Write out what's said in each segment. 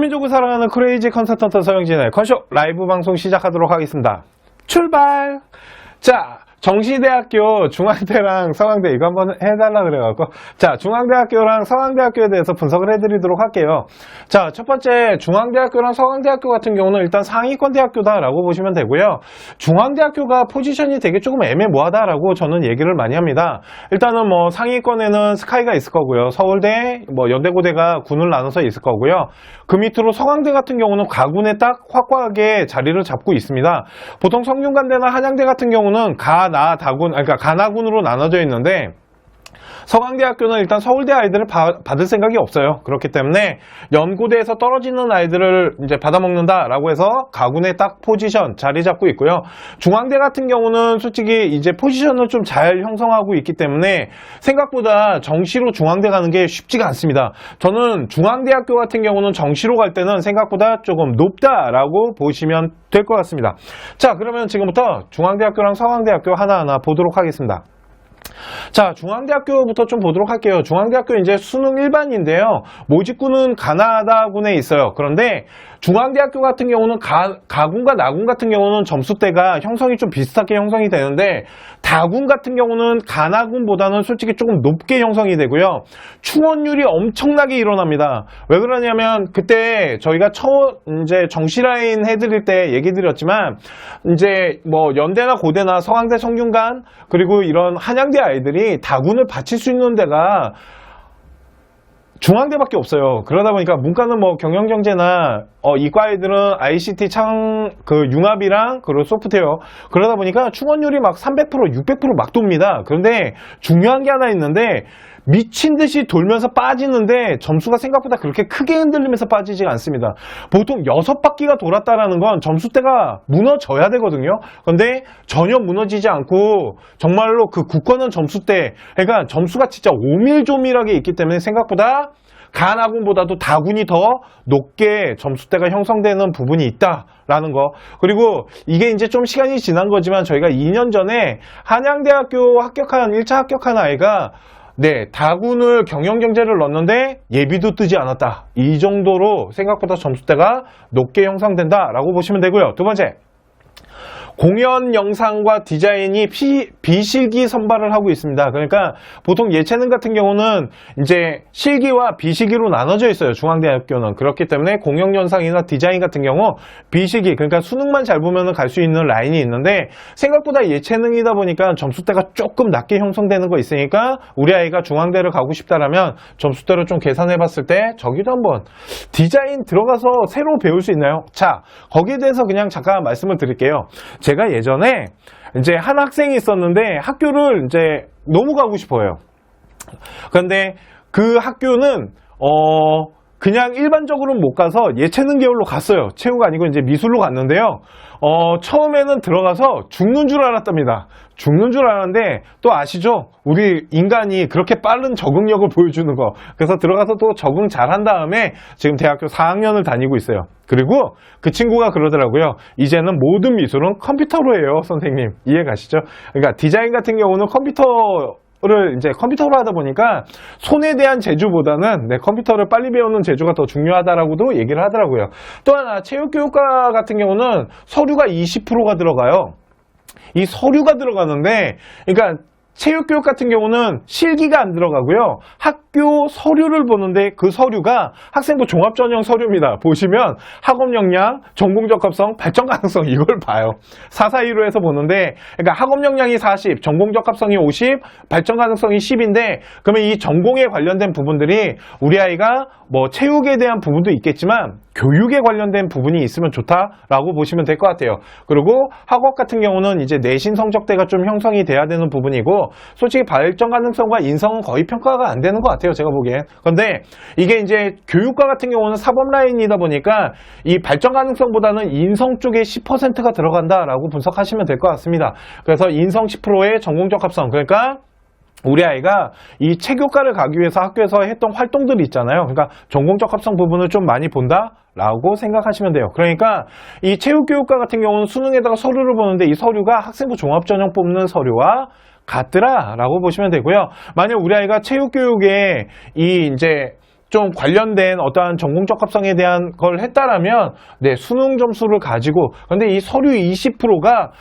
한민족을 사랑하는 크레이지 컨설턴트 서영진의 컨쇼 라이브 방송 시작하도록 하겠습니다. 출발! 자, 정시대학교 중앙대랑 서강대 이거 한번 해달라 그래갖고 자, 중앙대학교랑 서강대학교에 대해서 분석을 해드리도록 할게요. 자, 첫 번째 중앙대학교랑 서강대학교 같은 경우는 일단 상위권 대학교다라고 보시면 되고요. 중앙대학교가 포지션이 되게 조금 애매모호하다라고 저는 얘기를 많이 합니다. 일단은 뭐 상위권에는 스카이가 있을 거고요. 서울대, 뭐 연대고대가 군을 나눠서 있을 거고요. 그 밑으로 서강대 같은 경우는 가군에 딱 확고하게 자리를 잡고 있습니다. 보통 성균관대나 한양대 같은 경우는 가나다군, 그러니까 가나군으로 나눠져 있는데 서강대학교는 일단 서울대 아이들을 받을 생각이 없어요. 그렇기 때문에 연고대에서 떨어지는 아이들을 이제 받아먹는다라고 해서 가군에 딱 포지션 자리 잡고 있고요. 중앙대 같은 경우는 솔직히 이제 포지션을 좀 잘 형성하고 있기 때문에 생각보다 정시로 중앙대 가는 게 쉽지가 않습니다. 저는 중앙대학교 같은 경우는 정시로 갈 때는 생각보다 조금 높다라고 보시면 될 것 같습니다. 자, 그러면 지금부터 중앙대학교랑 서강대학교 하나하나 보도록 하겠습니다. 자, 중앙대학교부터 좀 보도록 할게요. 중앙대학교 이제 수능 일반인데요. 모집군은 가나다군에 있어요. 그런데 중앙대학교 같은 경우는 가군과 나군 같은 경우는 점수대가 형성이 좀 비슷하게 형성이 되는데 다군 같은 경우는 가나군보다는 솔직히 조금 높게 형성이 되고요. 충원율이 엄청나게 일어납니다. 왜 그러냐면 그때 저희가 이제 정시라인 해드릴 때 얘기 드렸지만 이제 뭐 연대나 고대나 서강대, 성균관 그리고 이런 한양대 아이들이 다군을 바칠 수 있는 데가 중앙대밖에 없어요. 그러다 보니까 문과는 뭐 경영경제나 이과 아이들은 ICT 융합이랑 그리고 소프트웨어 그러다 보니까 충원율이 막 300%, 600% 막 돕니다. 그런데 중요한 게 하나 있는데 미친 듯이 돌면서 빠지는데 점수가 생각보다 그렇게 크게 흔들리면서 빠지지가 않습니다. 보통 6바퀴가 돌았다라는 건 점수대가 무너져야 되거든요. 그런데 전혀 무너지지 않고 정말로 그 굳건한 점수대, 그러니까 점수가 진짜 오밀조밀하게 있기 때문에 생각보다 가나군보다도 다군이 더 높게 점수대가 형성되는 부분이 있다라는 거. 그리고 이게 이제 좀 시간이 지난 거지만 저희가 2년 전에 한양대학교 1차 합격한 아이가 다군을 경영경제를 넣었는데 예비도 뜨지 않았다. 이 정도로 생각보다 점수대가 높게 형성된다라고 보시면 되고요. 두 번째, 공연 영상과 디자인이 비실기 선발을 하고 있습니다. 그러니까 보통 예체능 같은 경우는 이제 실기와 비실기로 나눠져 있어요. 중앙대학교는. 그렇기 때문에 공연 영상이나 디자인 같은 경우 비실기, 그러니까 수능만 잘 보면 갈 수 있는 라인이 있는데 생각보다 예체능이다 보니까 점수대가 조금 낮게 형성되는 거 있으니까 우리 아이가 중앙대를 가고 싶다라면 점수대를 좀 계산해 봤을 때 저기도 한번 디자인 들어가서 새로 배울 수 있나요? 자, 거기에 대해서 그냥 잠깐 말씀을 드릴게요. 제가 예전에 이제 한 학생이 있었는데 학교를 이제 너무 가고 싶어요. 그런데 그 학교는 그냥 일반적으로는 못 가서 예체능 계열로 갔어요. 체육가 아니고 이제 미술로 갔는데요. 처음에는 들어가서 죽는 줄 알았답니다. 죽는 줄 알았는데 또 아시죠? 우리 인간이 그렇게 빠른 적응력을 보여주는 거. 그래서 들어가서 또 적응 잘한 다음에 지금 대학교 4학년을 다니고 있어요. 그리고 그 친구가 그러더라고요. 이제는 모든 미술은 컴퓨터로 해요, 선생님. 이해 가시죠? 그러니까 디자인 같은 경우는 컴퓨터를 이제 컴퓨터로 하다 보니까 손에 대한 재주보다는 컴퓨터를 빨리 배우는 재주가 더 중요하다라고도 얘기를 하더라고요. 또 하나, 체육교육과 같은 경우는 서류가 20%가 들어가요. 이 서류가 들어가는데, 그러니까 체육교육 같은 경우는 실기가 안 들어가고요. 학교 서류를 보는데 그 서류가 학생부 종합전형 서류입니다. 보시면 학업 역량, 전공 적합성, 발전 가능성 이걸 봐요. 442로 해서 보는데 그러니까 학업 역량이 40, 전공 적합성이 50, 발전 가능성이 10인데 그러면 이 전공에 관련된 부분들이 우리 아이가 뭐 체육에 대한 부분도 있겠지만 교육에 관련된 부분이 있으면 좋다라고 보시면 될 것 같아요. 그리고 학업 같은 경우는 이제 내신 성적대가 좀 형성이 돼야 되는 부분이고 솔직히 발전 가능성과 인성은 거의 평가가 안 되는 것 같아요. 제가 보기엔. 그런데 이게 이제 교육과 같은 경우는 사법 라인이다 보니까 이 발전 가능성보다는 인성 쪽에 10%가 들어간다라고 분석하시면 될 것 같습니다. 그래서 인성 10%의 전공적 합성, 그러니까 우리 아이가 이 체교과를 가기 위해서 학교에서 했던 활동들이 있잖아요. 그러니까 전공적 합성 부분을 좀 많이 본다라고 생각하시면 돼요. 그러니까 이 체육교육과 같은 경우는 수능에다가 서류를 보는데 이 서류가 학생부 종합전형 뽑는 서류와 같더라라고 보시면 되고요. 만약 우리 아이가 체육교육에 이 이제 좀 관련된 어떠한 전공적 합성에 대한 걸 했다라면 네, 수능 점수를 가지고 근데 이 서류 20%가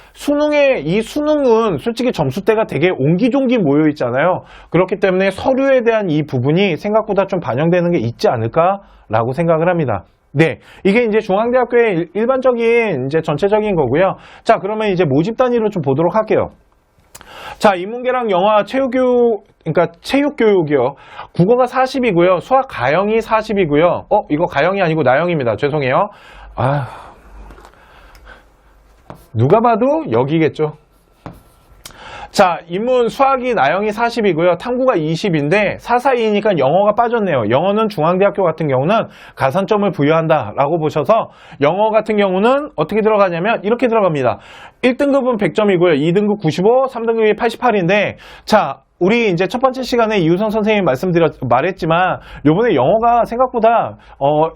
이 수능은 솔직히 점수대가 되게 옹기종기 모여 있잖아요. 그렇기 때문에 서류에 대한 이 부분이 생각보다 좀 반영되는 게 있지 않을까라고 생각을 합니다. 네, 이게 이제 중앙대학교의 일반적인 이제 전체적인 거고요. 자, 그러면 이제 모집 단위로 좀 보도록 할게요. 자, 인문계랑 영어, 그러니까 체육교육이요. 국어가 40이고요. 수학 가형이 40이고요. 이거 가형이 아니고 나형입니다. 죄송해요. 누가 봐도 여기겠죠. 자, 인문 수학이 나형이 40이고요. 탐구가 20인데 442니까 영어가 빠졌네요. 영어는 중앙대학교 같은 경우는 가산점을 부여한다 라고 보셔서 영어 같은 경우는 어떻게 들어가냐면 이렇게 들어갑니다. 1등급은 100점이고요. 2등급 95, 3등급이 88인데 자, 우리 이제 첫 번째 시간에 이우선 선생님이 말했지만 요번에 영어가 생각보다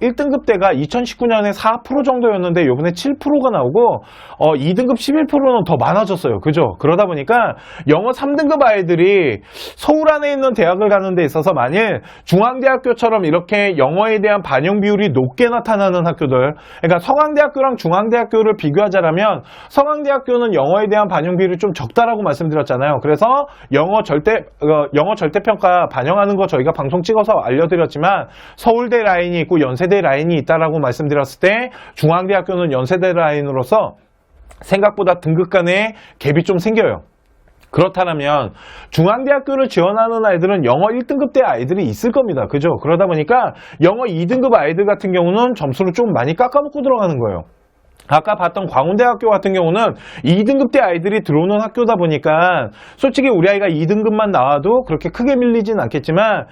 1등급 때가 2019년에 4% 정도였는데 요번에 7%가 나오고 2등급 11%는 더 많아졌어요. 그죠? 그러다 보니까 영어 3등급 아이들이 서울 안에 있는 대학을 가는 데 있어서 만일 중앙대학교처럼 이렇게 영어에 대한 반영 비율이 높게 나타나는 학교들, 그러니까 서강대학교랑 중앙대학교를 비교하자면 서강대학교는 영어에 대한 반영 비율이 좀 적다라고 말씀드렸잖아요. 그래서 영어 절대평가 반영하는 거 저희가 방송 찍어서 알려드렸지만 서울대 라인이 있고 연세대 라인이 있다라고 말씀드렸을 때 중앙대학교는 연세대 라인으로서 생각보다 등급 간의 갭이 좀 생겨요. 그렇다면 중앙대학교를 지원하는 아이들은 영어 1등급대 아이들이 있을 겁니다. 그죠? 그러다 보니까 영어 2등급 아이들 같은 경우는 점수를 좀 많이 깎아먹고 들어가는 거예요. 아까 봤던 광운대학교 같은 경우는 2등급대 아이들이 들어오는 학교다 보니까 솔직히 우리 아이가 2등급만 나와도 그렇게 크게 밀리진 않겠지만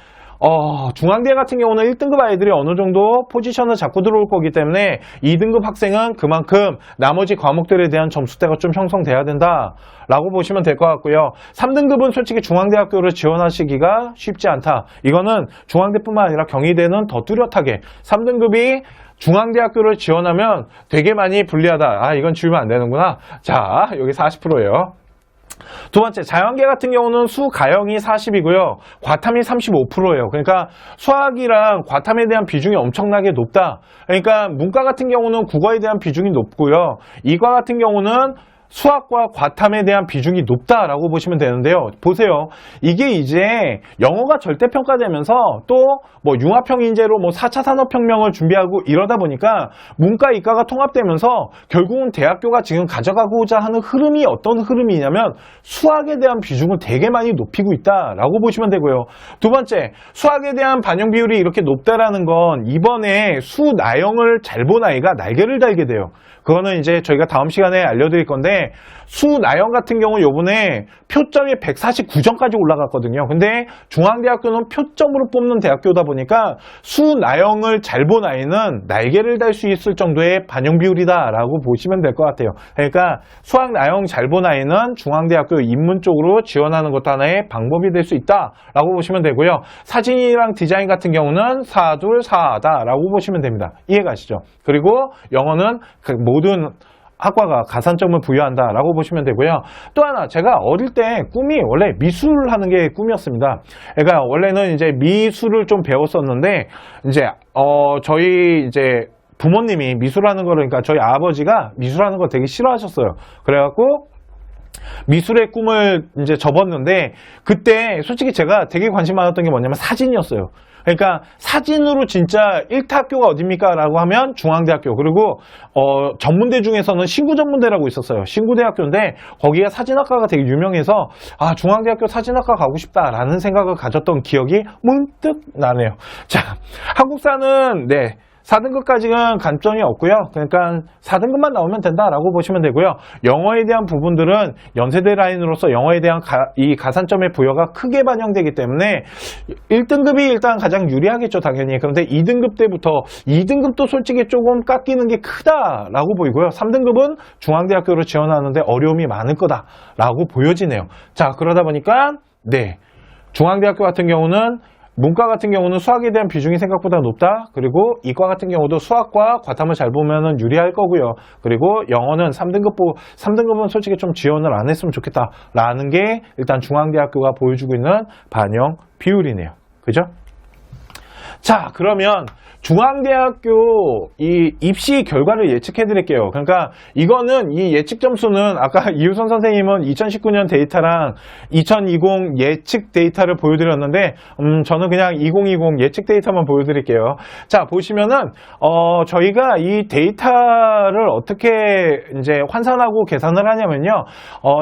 중앙대 같은 경우는 1등급 아이들이 어느 정도 포지션을 잡고 들어올 거기 때문에 2등급 학생은 그만큼 나머지 과목들에 대한 점수대가 좀 형성돼야 된다 라고 보시면 될 것 같고요. 3등급은 솔직히 중앙대학교를 지원하시기가 쉽지 않다. 이거는 중앙대뿐만 아니라 경희대는 더 뚜렷하게 3등급이 중앙대학교를 지원하면 되게 많이 불리하다. 이건 지우면 안 되는구나. 자, 여기 40%예요. 두 번째, 자연계 같은 경우는 수 가형이 40이고요. 과탐이 35%예요. 그러니까 수학이랑 과탐에 대한 비중이 엄청나게 높다. 그러니까 문과 같은 경우는 국어에 대한 비중이 높고요. 이과 같은 경우는 수학과 과탐에 대한 비중이 높다라고 보시면 되는데요. 보세요. 이게 이제 영어가 절대평가되면서 또 뭐 융합형 인재로 뭐 4차 산업혁명을 준비하고 이러다 보니까 문과, 이과가 통합되면서 결국은 대학교가 지금 가져가고자 하는 흐름이 어떤 흐름이냐면 수학에 대한 비중을 되게 많이 높이고 있다라고 보시면 되고요. 두 번째, 수학에 대한 반영 비율이 이렇게 높다라는 건 이번에 수 나형을 잘 본 아이가 날개를 달게 돼요. 그거는 이제 저희가 다음 시간에 알려드릴 건데 수 나형 같은 경우 요번에 표점이 149점까지 올라갔거든요. 근데 중앙대학교는 표점으로 뽑는 대학교다 보니까 수 나형을 잘 본 아이는 날개를 달 수 있을 정도의 반영 비율이다 라고 보시면 될 것 같아요. 그러니까 수학 나형 잘 본 아이는 중앙대학교 인문 쪽으로 지원하는 것도 하나의 방법이 될 수 있다 라고 보시면 되고요. 사진이랑 디자인 같은 경우는 4둘 4다 라고 보시면 됩니다. 이해가시죠? 그리고 영어는 모든 학과가 가산점을 부여한다라고 보시면 되고요. 또 하나, 제가 어릴 때 꿈이 원래 미술하는 게 꿈이었습니다. 그러니까 원래는 이제 미술을 좀 배웠었는데 이제 저희 이제 부모님이 미술하는 거를, 그러니까 저희 아버지가 미술하는 거 되게 싫어하셨어요. 그래갖고 미술의 꿈을 이제 접었는데 그때 솔직히 제가 되게 관심 많았던 게 뭐냐면 사진이었어요. 그러니까 사진으로 진짜 1타 학교가 어딥니까? 라고 하면 중앙대학교. 그리고 전문대 중에서는 신구전문대라고 있었어요. 신구대학교인데 거기가 사진학과가 되게 유명해서 중앙대학교 사진학과 가고 싶다라는 생각을 가졌던 기억이 문득 나네요. 자, 한국사는 4등급까지는 감점이 없고요. 그러니까 4등급만 나오면 된다라고 보시면 되고요. 영어에 대한 부분들은 연세대 라인으로서 영어에 대한 이 가산점의 부여가 크게 반영되기 때문에 1등급이 일단 가장 유리하겠죠, 당연히. 그런데 2등급 때부터 2등급도 솔직히 조금 깎이는 게 크다라고 보이고요. 3등급은 중앙대학교를 지원하는데 어려움이 많을 거다라고 보여지네요. 자, 그러다 보니까 중앙대학교 같은 경우는 문과 같은 경우는 수학에 대한 비중이 생각보다 높다. 그리고 이과 같은 경우도 수학과 과탐을 잘 보면 유리할 거고요. 그리고 영어는 3등급은 솔직히 좀 지원을 안 했으면 좋겠다라는 게 일단 중앙대학교가 보여주고 있는 반영 비율이네요. 그죠? 자, 그러면 중앙대학교 이 입시 결과를 예측해 드릴게요. 그러니까 이거는 이 예측 점수는 아까 이우선 선생님은 2019년 데이터랑 2020 예측 데이터를 보여드렸는데 저는 그냥 2020 예측 데이터만 보여드릴게요. 자, 보시면은 저희가 이 데이터를 어떻게 이제 환산하고 계산을 하냐면요.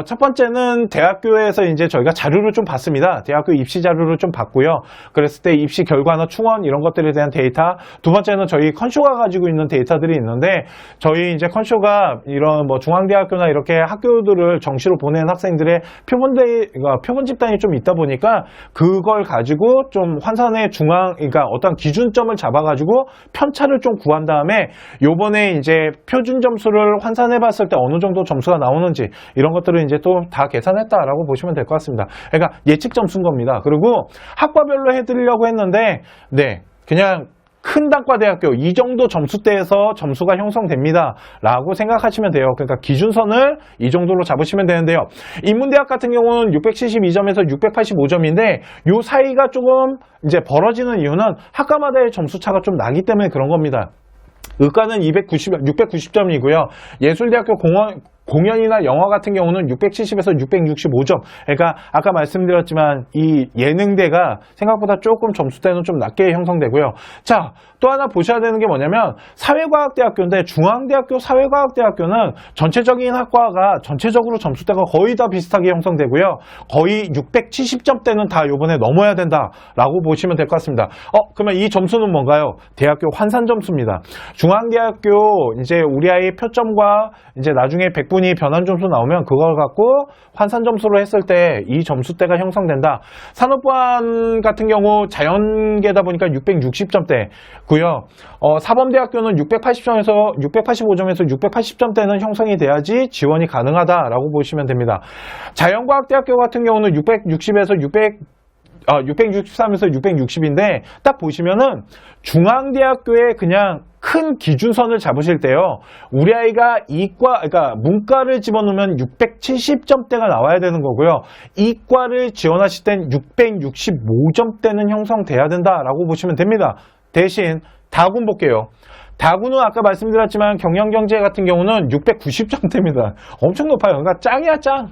첫 번째는 대학교에서 이제 저희가 자료를 좀 봤습니다. 대학교 입시 자료를 좀 봤고요. 그랬을 때 입시 결과나 충원 이런 것들에 대한 데이터. 두 번째는 저희 컨쇼가 가지고 있는 데이터들이 있는데 저희 이제 컨쇼가 이런 뭐 중앙대학교나 이렇게 학교들을 정시로 보낸 학생들의 표본 집단이 좀 있다 보니까 그걸 가지고 좀 환산의 그러니까 어떤 기준점을 잡아가지고 편차를 좀 구한 다음에 요번에 이제 표준 점수를 환산해 봤을 때 어느 정도 점수가 나오는지 이런 것들을 이제 또 다 계산했다라고 보시면 될 것 같습니다. 그러니까 예측 점수인 겁니다. 그리고 학과별로 해드리려고 했는데 네, 그냥 큰 단과대학교 이 정도 점수대에서 점수가 형성됩니다 라고 생각하시면 돼요. 그러니까 기준선을 이 정도로 잡으시면 되는데요. 인문대학 같은 경우는 672점에서 685점인데 요 사이가 조금 이제 벌어지는 이유는 학과마다의 점수차가 좀 나기 때문에 그런 겁니다. 의과는 690점이고요. 예술대학교 공연이나 영화 같은 경우는 670에서 665점. 그러니까 아까 말씀드렸지만 이 예능대가 생각보다 조금 점수대는 좀 낮게 형성되고요. 자, 또 하나 보셔야 되는 게 뭐냐면 사회과학대학교인데 중앙대학교 사회과학대학교는 전체적인 학과가 전체적으로 점수대가 거의 다 비슷하게 형성되고요. 거의 670점대는 다 요번에 넘어야 된다라고 보시면 될 것 같습니다. 그러면 이 점수는 뭔가요? 대학교 환산 점수입니다. 중앙대학교 이제 우리 아이 표점과 이제 나중에 100분이 변환 점수 나오면 그걸 갖고 환산 점수로 했을 때 이 점수대가 형성된다. 산업관 같은 경우 자연계다 보니까 660점대고요. 사범대학교는 680점에서 685점에서 680점대는 형성이 돼야지 지원이 가능하다라고 보시면 됩니다. 자연과학대학교 같은 경우는 660에서 663에서 660인데 딱 보시면은 중앙대학교에 그냥 큰 기준선을 잡으실 때요. 우리 아이가 그러니까 문과를 집어넣으면 670점대가 나와야 되는 거고요. 이과를 지원하실 땐 665점대는 형성돼야 된다라고 보시면 됩니다. 대신 다군 볼게요. 다군은 아까 말씀드렸지만 경영경제 같은 경우는 690점대입니다. 엄청 높아요. 그러니까 짱이야 짱.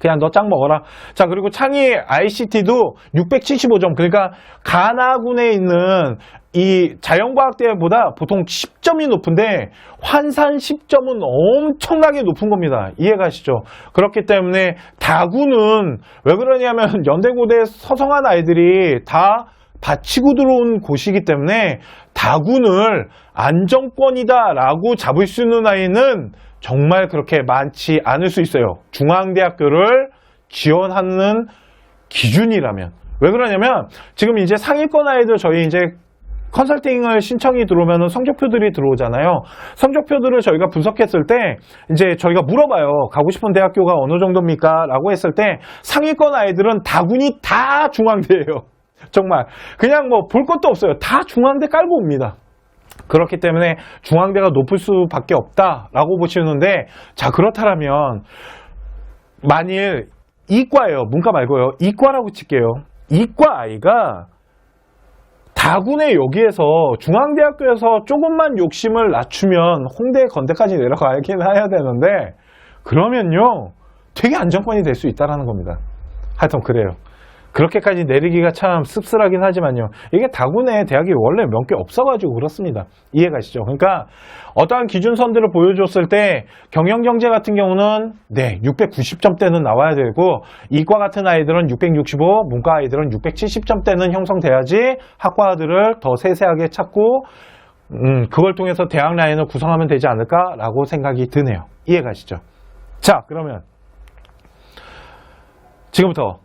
그냥 너 짱 먹어라. 자, 그리고 창의 ICT도 675점. 그러니까 가나군에 있는 이 자연과학대보다 보통 10점이 높은데 환산 10점은 엄청나게 높은 겁니다. 이해가시죠? 그렇기 때문에 다군은 왜 그러냐면 연대고대 서성한 아이들이 다 바치고 들어온 곳이기 때문에 다군을 안정권이다라고 잡을 수 있는 아이는 정말 그렇게 많지 않을 수 있어요. 중앙대학교를 지원하는 기준이라면. 왜 그러냐면 지금 이제 상위권 아이들 저희 이제 컨설팅을 신청이 들어오면 성적표들이 들어오잖아요. 성적표들을 저희가 분석했을 때 이제 저희가 물어봐요. 가고 싶은 대학교가 어느 정도입니까? 라고 했을 때 상위권 아이들은 다군이 다 중앙대예요. 정말 그냥 뭐 볼 것도 없어요. 다 중앙대 깔고 옵니다. 그렇기 때문에 중앙대가 높을 수밖에 없다라고 보시는데, 자, 그렇다면 만일 이과예요. 문과 말고요. 이과라고 칠게요. 이과 아이가 다군에 여기에서 중앙대학교에서 조금만 욕심을 낮추면 홍대 건대까지 내려가긴 해야 되는데, 그러면요 되게 안정권이 될 수 있다는 겁니다. 하여튼 그래요. 그렇게까지 내리기가 참 씁쓸하긴 하지만요. 이게 다군에 대학이 원래 몇 개 없어가지고 그렇습니다. 이해가시죠? 그러니까 어떠한 기준선들을 보여줬을 때 경영경제 같은 경우는 네 690점대는 나와야 되고, 이과 같은 아이들은 665, 문과 아이들은 670점대는 형성돼야지 학과들을 더 세세하게 찾고 그걸 통해서 대학 라인을 구성하면 되지 않을까라고 생각이 드네요. 이해가시죠? 자, 그러면 지금부터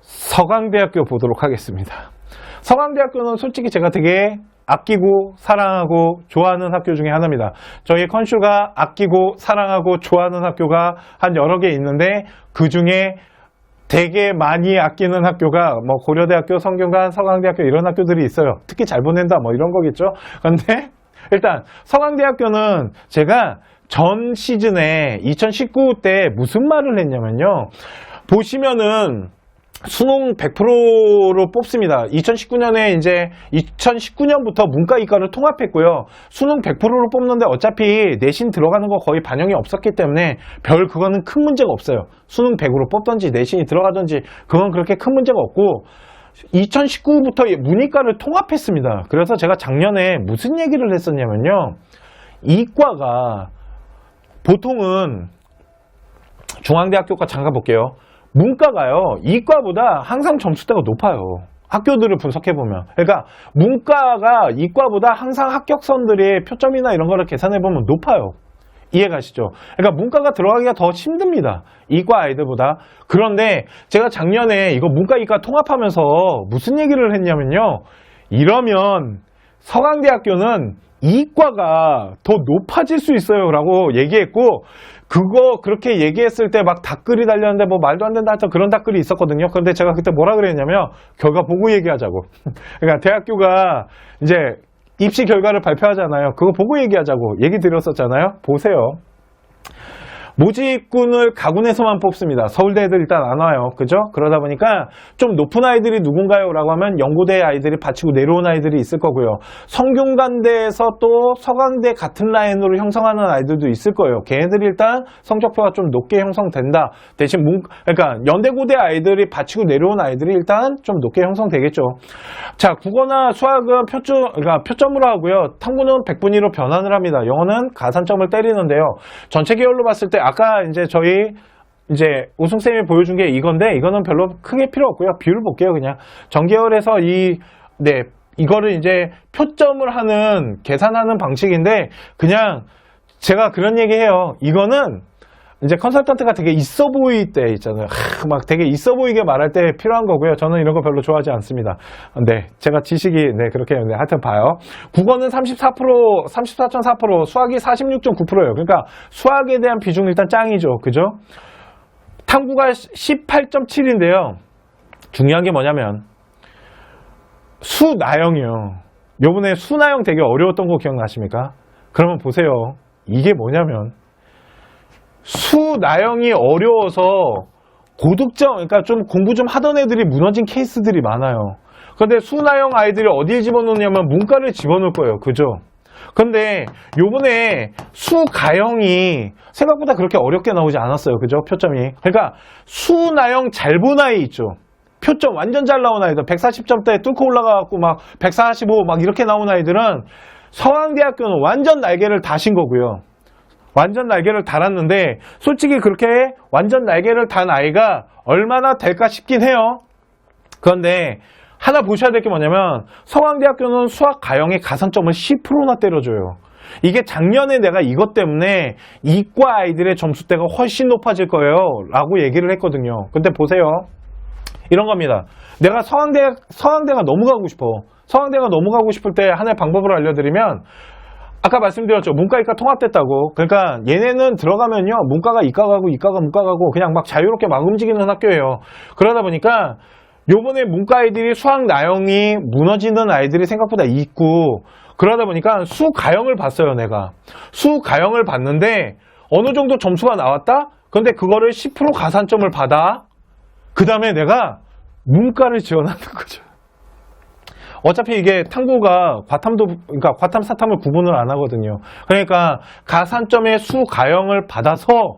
서강대학교 보도록 하겠습니다. 서강대학교는 솔직히 제가 되게 아끼고 사랑하고 좋아하는 학교 중에 하나입니다. 저희 컨슈가 아끼고 사랑하고 좋아하는 학교가 한 여러 개 있는데 그 중에 되게 많이 아끼는 학교가 뭐 고려대학교, 성균관, 서강대학교 이런 학교들이 있어요. 특히 잘 보낸다 뭐 이런 거겠죠. 그런데 일단 서강대학교는 제가 전 시즌에 2019 때 무슨 말을 했냐면요. 보시면은 수능 100%로 뽑습니다. 2019년에 이제 2019년부터 문과 이과를 통합했고요. 수능 100%로 뽑는데 어차피 내신 들어가는 거 거의 반영이 없었기 때문에 별 그거는 큰 문제가 없어요. 수능 100으로 뽑던지 내신이 들어가든지 그건 그렇게 큰 문제가 없고 2019부터 문이과를 통합했습니다. 그래서 제가 작년에 무슨 얘기를 했었냐면요. 이과가 보통은 중앙대학교과 잠깐 볼게요. 문과가요, 이과보다 항상 점수대가 높아요. 학교들을 분석해보면. 그러니까 문과가 이과보다 항상 합격선들의 표점이나 이런 거를 계산해보면 높아요. 이해가시죠? 그러니까 문과가 들어가기가 더 힘듭니다. 이과 아이들보다. 그런데 제가 작년에 이거 문과 이과 통합하면서 무슨 얘기를 했냐면요. 이러면 서강대학교는 이과가 더 높아질 수 있어요 라고 얘기했고, 그거 그렇게 얘기했을 때 막 댓글이 달렸는데 뭐 말도 안 된다 했던 그런 댓글이 있었거든요. 그런데 제가 그때 뭐라 그랬냐면 결과 보고 얘기하자고. 그러니까 대학교가 이제 입시 결과를 발표하잖아요. 그거 보고 얘기하자고 얘기 드렸었잖아요. 보세요. 모집군을 가군에서만 뽑습니다. 서울대 애들 일단 안 와요. 그죠? 그러다 보니까 좀 높은 아이들이 누군가요? 라고 하면 연고대 아이들이 받치고 내려온 아이들이 있을 거고요. 성균관대에서 또 서강대 같은 라인으로 형성하는 아이들도 있을 거예요. 걔네들이 일단 성적표가 좀 높게 형성된다. 대신 그러니까 연대고대 아이들이 받치고 내려온 아이들이 일단 좀 높게 형성되겠죠. 자, 국어나 수학은 그러니까 표점으로 하고요. 탐구는 100분위로 변환을 합니다. 영어는 가산점을 때리는데요. 전체 계열로 봤을 때 아까 이제 저희 이제 우승쌤이 보여준 게 이건데 이거는 별로 크게 필요 없고요. 비율 볼게요. 그냥 전계열에서 이거를 이제 표점을 하는 계산하는 방식인데 그냥 제가 그런 얘기해요. 이거는 이제 컨설턴트가 되게 있어 보일 때 있잖아요. 막 되게 있어 보이게 말할 때 필요한 거고요. 저는 이런 거 별로 좋아하지 않습니다. 네, 제가 지식이 그렇게 하여튼 봐요. 국어는 34.4%, 수학이 46.9%예요. 그러니까 수학에 대한 비중은 일단 짱이죠. 그죠? 탐구가 18.7인데요. 중요한 게 뭐냐면 수나영이요. 요번에 수나영 되게 어려웠던 거 기억나십니까? 그러면 보세요. 이게 뭐냐면 수나영이 어려워서 고득점, 그러니까 좀 공부 좀 하던 애들이 무너진 케이스들이 많아요. 그런데 수나영 아이들이 어디에 집어넣냐면 문과를 집어넣을 거예요. 그죠? 근데 요번에 수가영이 생각보다 그렇게 어렵게 나오지 않았어요. 그죠? 표점이. 그러니까 수나영 잘 본 아이 있죠. 표점 완전 잘 나온 아이들 140점대 뚫고 올라가갖고 막 145 막 이렇게 나온 아이들은 서강대학교는 완전 날개를 다신 거고요. 완전 날개를 달았는데 솔직히 그렇게 완전 날개를 단 아이가 얼마나 될까 싶긴 해요. 그런데 하나 보셔야 될 게 뭐냐면 서강대학교는 수학 가형의 가산점을 10%나 때려줘요. 이게 작년에 내가 이것 때문에 이과 아이들의 점수대가 훨씬 높아질 거예요 라고 얘기를 했거든요. 근데 보세요. 이런 겁니다. 내가 서강대가 너무 가고 싶어. 서강대가 너무 가고 싶을 때 하나의 방법을 알려드리면 아까 말씀드렸죠. 문과 이과 통합됐다고. 그러니까 얘네는 들어가면요. 문과가 이과 가고 이과가 문과 가고 그냥 막 자유롭게 막 움직이는 학교예요. 그러다 보니까 요번에 문과 아이들이 수학 나영이 무너지는 아이들이 생각보다 있고 그러다 보니까 수가형을 봤어요. 내가. 수가형을 봤는데 어느 정도 점수가 나왔다? 근데 그거를 10% 가산점을 받아. 그 다음에 내가 문과를 지원하는 거죠. 어차피 이게 탐구가 그러니까 과탐, 사탐을 구분을 안 하거든요. 그러니까 가산점의 수가형을 받아서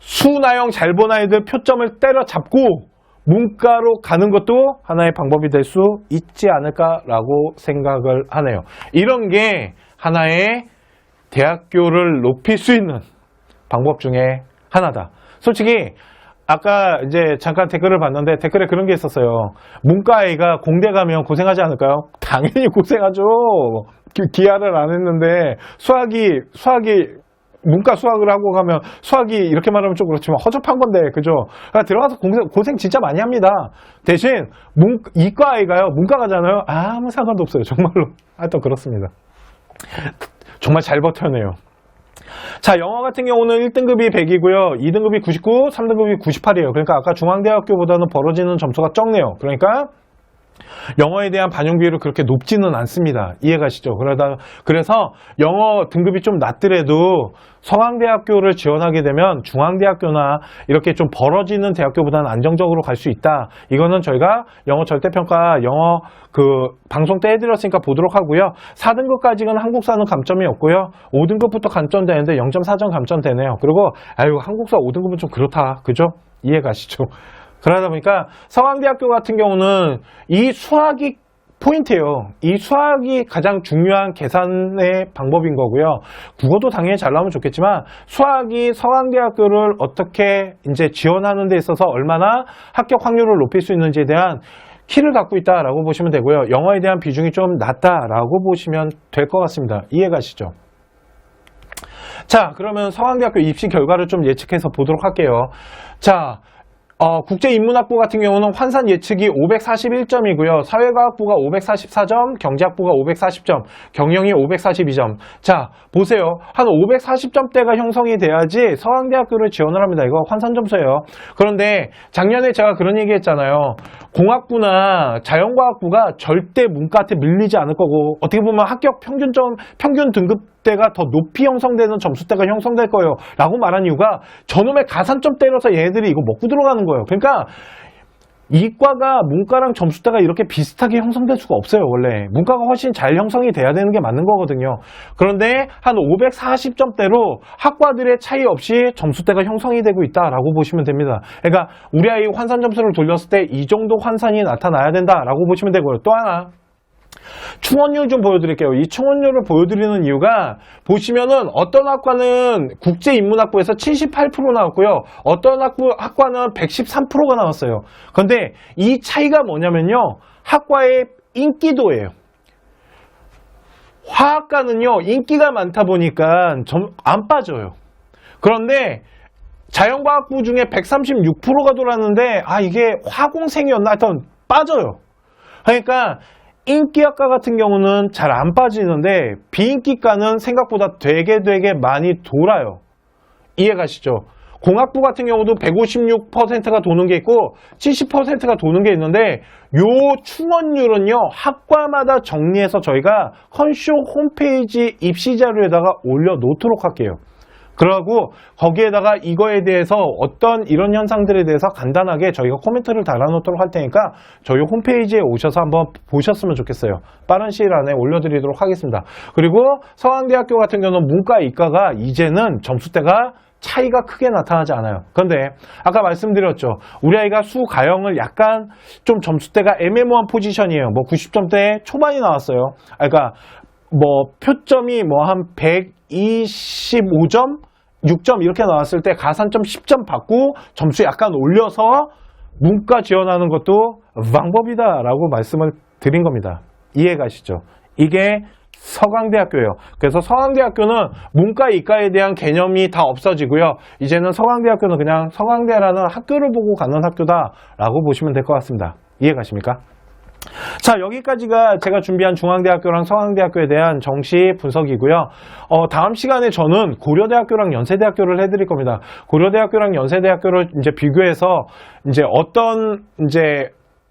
수나영 잘 본 아이들 표점을 때려잡고 문과로 가는 것도 하나의 방법이 될 수 있지 않을까라고 생각을 하네요. 이런 게 하나의 대학교를 높일 수 있는 방법 중에 하나다. 솔직히 아까 이제 잠깐 댓글을 봤는데 댓글에 그런 게 있었어요. 문과 아이가 공대 가면 고생하지 않을까요? 당연히 고생하죠. 기하를 안 했는데 수학이 문과 수학을 하고 가면 수학이 이렇게 말하면 좀 그렇지만 허접한 건데 그죠? 그러니까 들어가서 고생 진짜 많이 합니다. 대신 이과 아이가요. 문과 가잖아요. 아무 상관도 없어요. 정말로. 하여튼 그렇습니다. 정말 잘 버텨내요. 자, 영어 같은 경우는 1등급이 100이고요. 2등급이 99, 3등급이 98이에요. 그러니까 아까 중앙대학교보다는 벌어지는 점수가 적네요. 그러니까 영어에 대한 반영 비율이 그렇게 높지는 않습니다. 이해가시죠? 그래서 영어 등급이 좀 낮더라도 서강대학교를 지원하게 되면 중앙대학교나 이렇게 좀 벌어지는 대학교보다는 안정적으로 갈 수 있다. 이거는 저희가 영어 절대평가 영어 방송 때 해드렸으니까 보도록 하고요. 4등급까지는 한국사는 감점이 없고요. 5등급부터 감점되는데 0.4점 감점되네요. 그리고 한국사 5등급은 좀 그렇다. 그죠? 이해가시죠? 그러다 보니까 서강대학교 같은 경우는 이 수학이 포인트예요. 이 수학이 가장 중요한 계산의 방법인 거고요. 국어도 당연히 잘 나오면 좋겠지만 수학이 서강대학교를 어떻게 이제 지원하는 데 있어서 얼마나 합격 확률을 높일 수 있는지에 대한 키를 갖고 있다라고 보시면 되고요. 영어에 대한 비중이 좀 낮다라고 보시면 될 것 같습니다. 이해가시죠? 자, 그러면 서강대학교 입시 결과를 좀 예측해서 보도록 할게요. 자, 국제인문학부 같은 경우는 환산 예측이 541점이고요. 사회과학부가 544점, 경제학부가 540점, 경영이 542점. 자, 보세요. 한 540점대가 형성이 돼야지 서강대학교를 지원을 합니다. 이거 환산 점수예요. 그런데 작년에 제가 그런 얘기 했잖아요. 공학부나 자연과학부가 절대 문과한테 밀리지 않을 거고 어떻게 보면 합격 평균 등급대가 더 높이 형성되는 점수대가 형성될 거예요. 라고 말한 이유가 저놈의 가산점 때려서 얘네들이 이거 먹고 들어가는 거예요. 그러니까 이과가 문과랑 점수대가 이렇게 비슷하게 형성될 수가 없어요. 원래 문과가 훨씬 잘 형성이 돼야 되는 게 맞는 거거든요. 그런데 한 540점대로 학과들의 차이 없이 점수대가 형성이 되고 있다라고 보시면 됩니다. 그러니까 우리 아이 환산 점수를 돌렸을 때 이 정도 환산이 나타나야 된다라고 보시면 되고요. 또 하나 충원율 좀 보여드릴게요. 이 충원율을 보여드리는 이유가 보시면은 어떤 학과는 국제인문학부에서 78% 나왔고요. 어떤 학과는 113%가 나왔어요. 그런데 이 차이가 뭐냐면요. 학과의 인기도예요. 화학과는요. 인기가 많다 보니까 안 빠져요. 그런데 자연과학부 중에 136%가 돌았는데 이게 화공생이었나 하여튼 빠져요. 그러니까 인기학과 같은 경우는 잘 안 빠지는데 비인기과는 생각보다 되게 많이 돌아요. 이해가시죠? 공학부 같은 경우도 156%가 도는 게 있고 70%가 도는 게 있는데 요 충원율은요 학과마다 정리해서 저희가 컨쇼 홈페이지 입시 자료에다가 올려놓도록 할게요. 그러고 거기에다가 이거에 대해서 어떤 이런 현상들에 대해서 간단하게 저희가 코멘트를 달아놓도록 할 테니까 저희 홈페이지에 오셔서 한번 보셨으면 좋겠어요. 빠른 시일 안에 올려드리도록 하겠습니다. 그리고 서강대학교 같은 경우는 문과, 이과가 이제는 점수대가 차이가 크게 나타나지 않아요. 그런데 아까 말씀드렸죠. 우리 아이가 수, 가형을 약간 좀 점수대가 애매모호한 포지션이에요. 뭐 90점대 초반이 나왔어요. 그러니까 뭐 표점이 뭐 한 125점? 6점 이렇게 나왔을 때 가산점 10점 받고 점수 약간 올려서 문과 지원하는 것도 방법이다라고 말씀을 드린 겁니다. 이해가시죠? 이게 서강대학교예요. 그래서 서강대학교는 문과, 이과에 대한 개념이 다 없어지고요. 이제는 서강대학교는 그냥 서강대라는 학교를 보고 가는 학교다라고 보시면 될 것 같습니다. 이해가십니까? 자, 여기까지가 제가 준비한 중앙대학교랑 서강대학교에 대한 정시 분석이고요. 다음 시간에 저는 고려대학교랑 연세대학교를 해드릴 겁니다. 고려대학교랑 연세대학교를 이제 비교해서 이제 어떤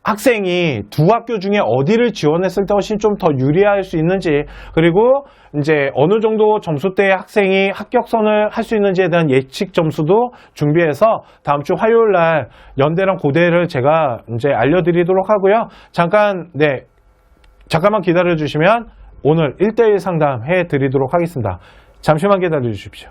학생이 두 학교 중에 어디를 지원했을 때 훨씬 좀 더 유리할 수 있는지, 그리고 이제 어느 정도 점수대의 학생이 합격선을 할 수 있는지에 대한 예측 점수도 준비해서 다음 주 화요일 날 연대랑 고대를 제가 이제 알려드리도록 하고요. 잠깐만 기다려 주시면 오늘 1대1 상담 해 드리도록 하겠습니다. 잠시만 기다려 주십시오.